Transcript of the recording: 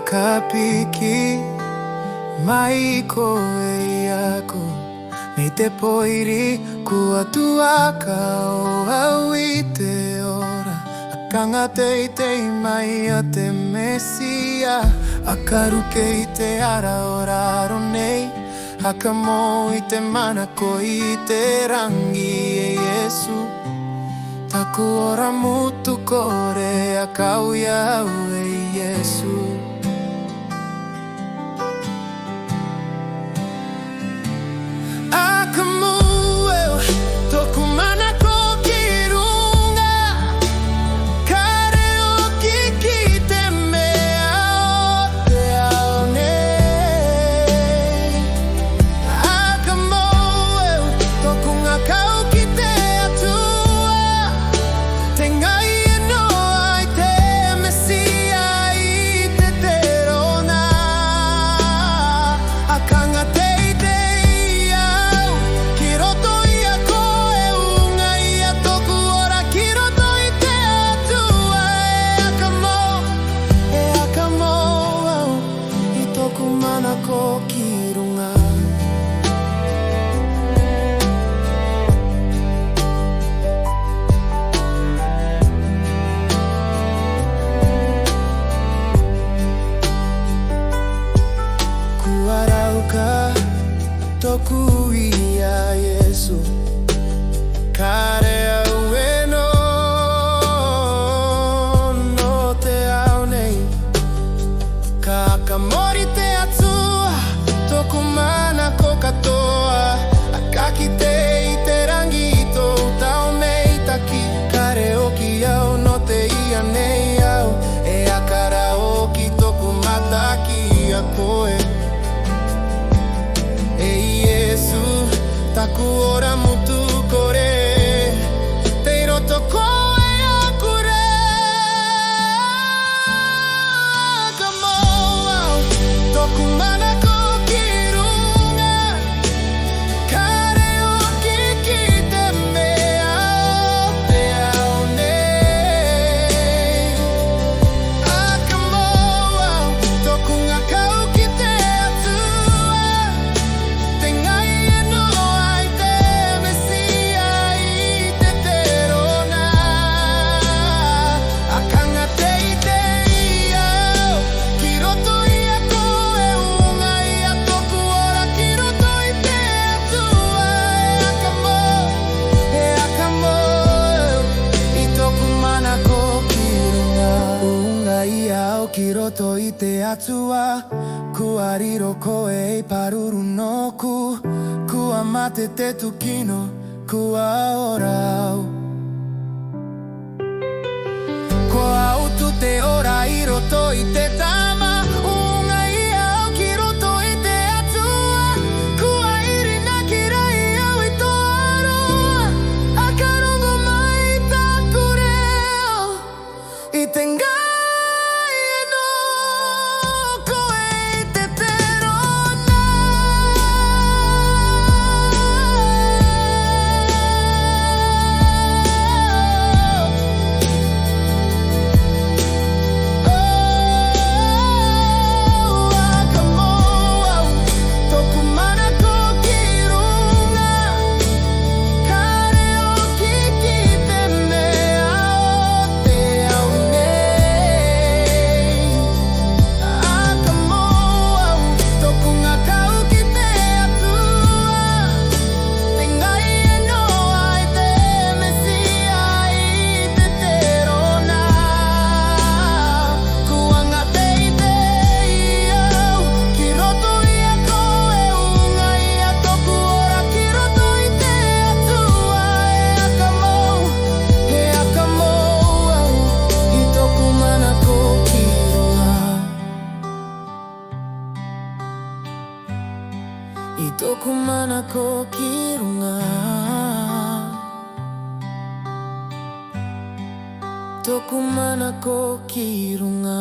kapiki mai koe aku Nei te poiri kua tuaka o au I te ora Akanga teitei mai a te mesia Akaruke I te ara o raro nei Hakamo I te manako I te rangi e Yesu Taku ora mutu kore a kau iau e Yesu Akamu eu toku manako ki runga Kare o kiki te mea o te ao nei Akamu eu toku ngā kau ki te atua Te ngai e noa I te mesia I te te rona Akanga teitei au Ki roto I a koe unga I a toku ora Ki roto I te atua E akamo au I toku manako ki runga Kuarauka toku I a Yesu Kare au e no te ao nei Ka akamori te atua Toku manako katoa Akaki te I te rangi I tou tau mei taki Kare oki au no te ia nei au E akara oki toku mataki a koe Ei Yesu, taku ora mutu kore Tei roto koe akure Akamo au, toku manako ki runga Kare o kiki te mea o te ao nei Akamo au, toku ngā kau ki te atua Te ngai e noa I te mesia I te te rona Akanga teitei au Ki roto I a koe unga I a toku ora Ki roto I te atua E akamo I toku manako ki runga Unga I au ki roto I te atua Kua riro koe I paruru noku Kua mate te tukino Kua ora au Kua utu te ora I roto I te tama Unga I au ki roto I te atua Kua irina ki rai au I tō aroa Akarongo mai taku reo I te ngai e no koe I te te rona Akamo au toku manako ki runga Kare o kiki te mea o te ao nei Akamo au toku ngā kau ki te atua Te ngai e noa I te mesia I te te rona Kua ngā teitei au Ki roto I a koe unga I a toku ora Ki roto I te atua E akamo au I toku manako ki runga I toku manako ki runga Toku manako ki runga